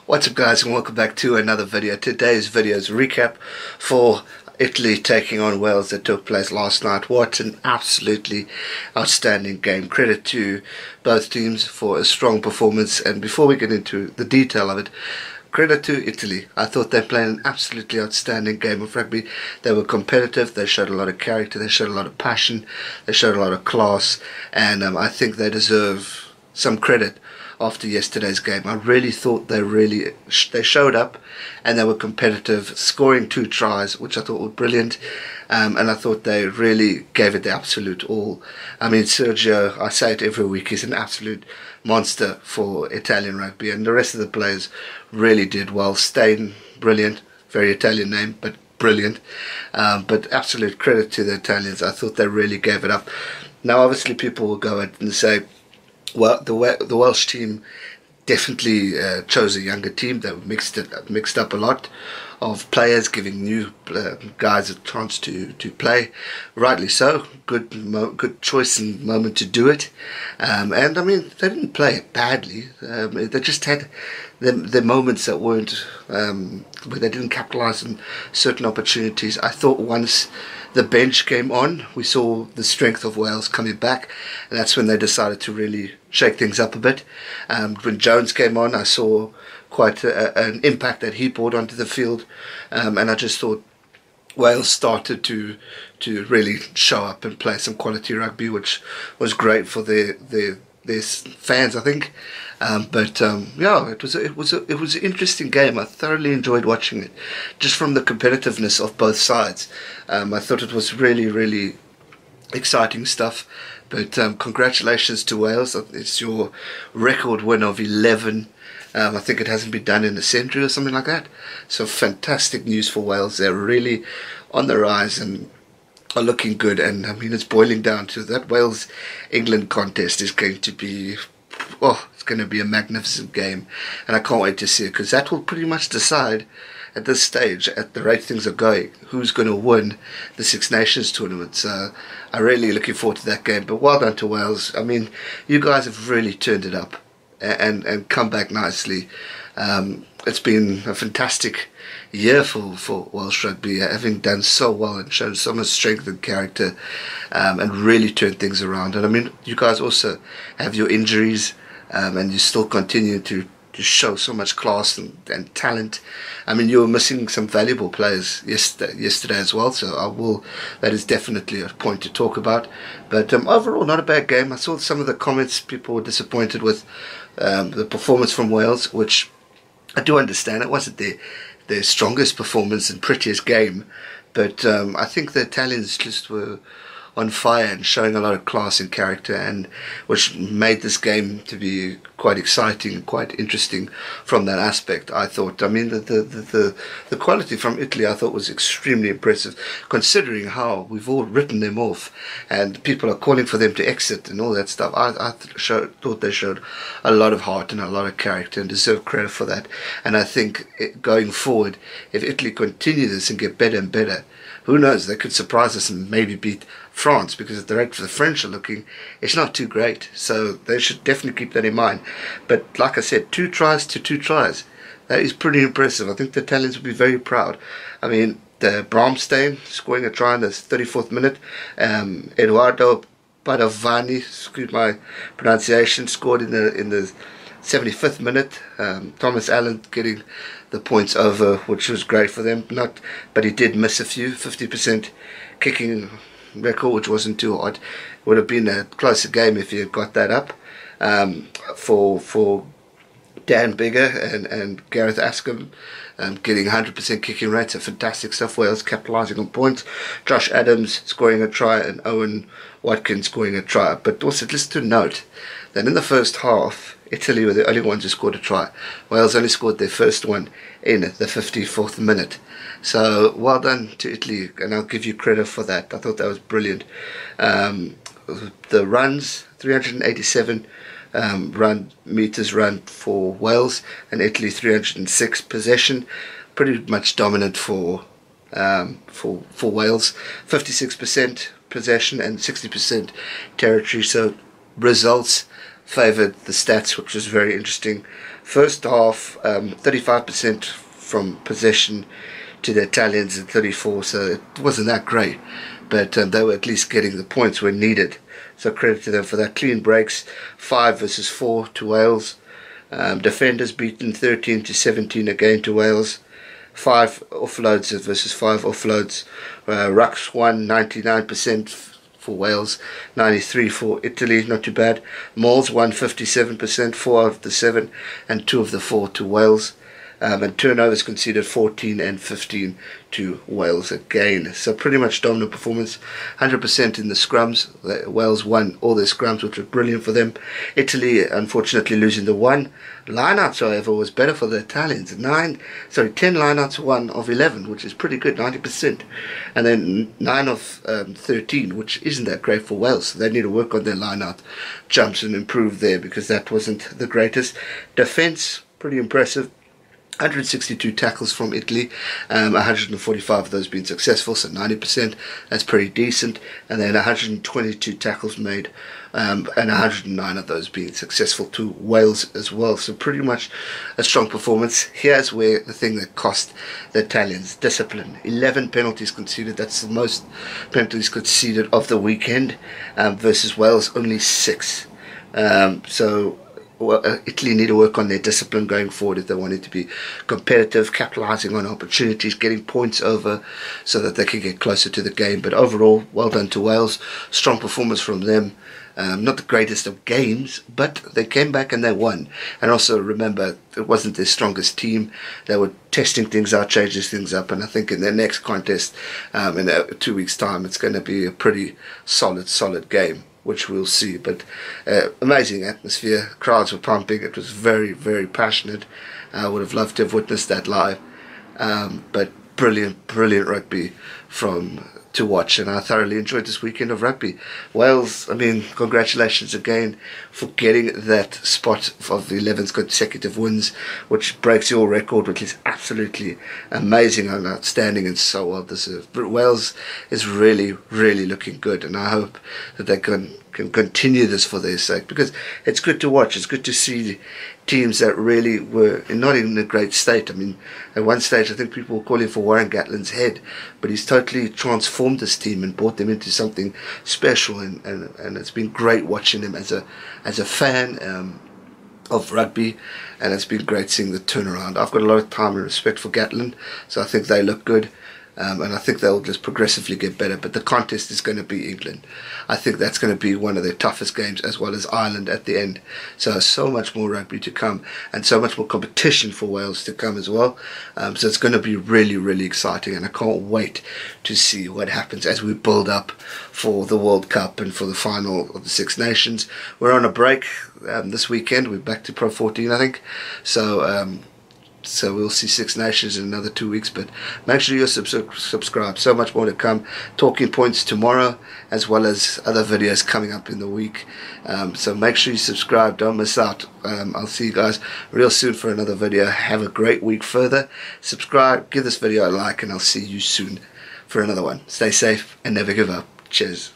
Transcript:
What's up guys, and welcome back to another video. Today's video is a recap for Italy taking on Wales that took place last night. What an absolutely outstanding game. Credit to both teams for a strong performance, and before we get into the detail of it, credit to Italy. I thought they played an absolutely outstanding game of rugby. They were competitive, they showed a lot of character, they showed a lot of passion, they showed a lot of class, and I think they deserve some credit after yesterday's game. I really thought they showed up and they were competitive, scoring 2 tries, which I thought were brilliant, and I thought they really gave it the absolute all. I mean, Sergio, I say it every week, he's an absolute monster for Italian rugby, and the rest of the players really did well. Steyn, brilliant, very Italian name, but brilliant. But absolute credit to the Italians. I thought they really gave it up. Now obviously people will go ahead and say, well, the Welsh team definitely chose a younger team. They mixed up a lot of players, giving new guys a chance to play. Rightly so. Good choice and moment to do it. And I mean, they didn't play it badly. They just had the moments that weren't where they didn't capitalise on certain opportunities. I thought once the bench came on, we saw the strength of Wales coming back, and that's when they decided to really shake things up a bit. When Jones came on, I saw quite an impact that he brought onto the field, and I just thought Wales started to really show up and play some quality rugby, which was great for their fans, I think. Yeah, it was an interesting game. I thoroughly enjoyed watching it, just from the competitiveness of both sides. I thought it was really exciting stuff. But congratulations to Wales. It's your record win of 11. I think it hasn't been done in a century or something like that. So fantastic news for Wales. They're really on the rise and are looking good. And I mean, it's boiling down to that Wales-England contest is going to be, it's going to be a magnificent game, and I can't wait to see it, because that will pretty much decide at this stage, at the rate things are going, who's going to win the Six Nations tournament. So I'm really looking forward to that game. But well done to Wales. I mean, you guys have really turned it up and come back nicely. It's been a fantastic year for Welsh rugby, having done so well and shown so much strength and character, and really turned things around. And I mean, you guys also have your injuries, and you still continue to show so much class and talent. I mean, you were missing some valuable players yesterday as well, so that is definitely a point to talk about. But overall, not a bad game. I saw some of the comments, people were disappointed with the performance from Wales, which I do understand. It wasn't their strongest performance and prettiest game, but I think the Italians just were on fire and showing a lot of class and character, and which made this game to be quite exciting and quite interesting from that aspect. I thought, I mean, the quality from Italy I thought was extremely impressive, considering how we've all written them off and people are calling for them to exit and all that stuff. I thought they showed a lot of heart and a lot of character and deserve credit for that. And I think going forward, if Italy continue this and get better and better, who knows, they could surprise us and maybe beat France, because at the rate the French are looking, it's not too great. So they should definitely keep that in mind. But like I said, 2 tries to 2 tries. That is pretty impressive. I think the Italians will be very proud. I mean, the Braam scoring a try in the 34th minute. Edoardo Padovani, excuse my pronunciation, scored in the 75th minute. Thomas Allen getting the points over, which was great for them. But he did miss a few. 50% kicking record, which wasn't too hard. Would have been a closer game if he had got that up. For Dan Biggar and Gareth getting 100% kicking rates, are fantastic stuff. Wales capitalising on points. Josh Adams scoring a try and Owen Watkin scoring a try. But also just to note that in the first half, Italy were the only ones who scored a try. Wales only scored their first one in the 54th minute. So well done to Italy, and I'll give you credit for that. I thought that was brilliant. The runs, 387 meters run for Wales, and Italy 306. Possession, pretty much dominant for Wales. 56% possession and 60% territory. So results favoured the stats, which was very interesting. First half, 35% from possession to the Italians and 34%, so it wasn't that great, but they were at least getting the points when needed. So credit to them for that. Clean breaks, 5 versus 4 to Wales. Defenders beaten 13-17 again to Wales. 5 offloads versus 5 offloads. Rucks won 99% for Wales, 93% for Italy, not too bad. Mauls won 57%, 4 of the 7 and 2 of the 4 to Wales. And turnovers conceded 14 and 15 to Wales again. So pretty much dominant performance. 100% in the scrums. Wales won all their scrums, which was brilliant for them. Italy, unfortunately, losing the 1. Lineouts, however, was better for the Italians. 10 lineouts, 1 of 11, which is pretty good, 90%. And then 9 of 13, which isn't that great for Wales. So they need to work on their lineout jumps and improve there, because that wasn't the greatest. Defence, pretty impressive. 162 tackles from Italy, 145 of those being successful, so 90%, that's pretty decent. And then 122 tackles made, and 109 of those being successful to Wales as well. So pretty much a strong performance. Here's where the thing that cost the Italians: discipline. 11 penalties conceded, that's the most penalties conceded of the weekend, versus Wales only 6. Italy need to work on their discipline going forward if they wanted to be competitive, capitalising on opportunities, getting points over so that they can get closer to the game. But overall, well done to Wales. Strong performance from them. Not the greatest of games, but they came back and they won. And also remember, it wasn't their strongest team. They were testing things out, changing things up, and I think in their next contest, in 2 weeks' time, it's going to be a pretty solid game, which we'll see. But amazing atmosphere, crowds were pumping, it was very, very passionate. I would have loved to have witnessed that live, but brilliant rugby to watch, and I thoroughly enjoyed this weekend of rugby. Wales, I mean, congratulations again for getting that spot of the 11th consecutive wins, which breaks your record, which is absolutely amazing and outstanding and so well deserved. But Wales is really looking good, and I hope that they can continue this for their sake, because it's good to watch. It's good to see teams that really were not in a great state. I mean, at one stage I think people were calling for Warren Gatland's head, but he's totally transformed this team and brought them into something special, and it's been great watching him as a fan of rugby, and it's been great seeing the turnaround. I've got a lot of time and respect for Gatland, so I think they look good. And I think they'll just progressively get better. But the contest is going to be England. I think that's going to be one of their toughest games, as well as Ireland at the end. So much more rugby to come, and so much more competition for Wales to come as well. So it's going to be really exciting, and I can't wait to see what happens as we build up for the World Cup and for the final of the Six Nations. We're on a break this weekend. We're back to Pro 14, I think. So we'll see Six Nations in another 2 weeks, but make sure you're subscribed. So much more to come. Talking points tomorrow, as well as other videos coming up in the week. So make sure you subscribe. Don't miss out. I'll see you guys real soon for another video. Have a great week further. Subscribe, give this video a like, and I'll see you soon for another one. Stay safe and never give up. Cheers.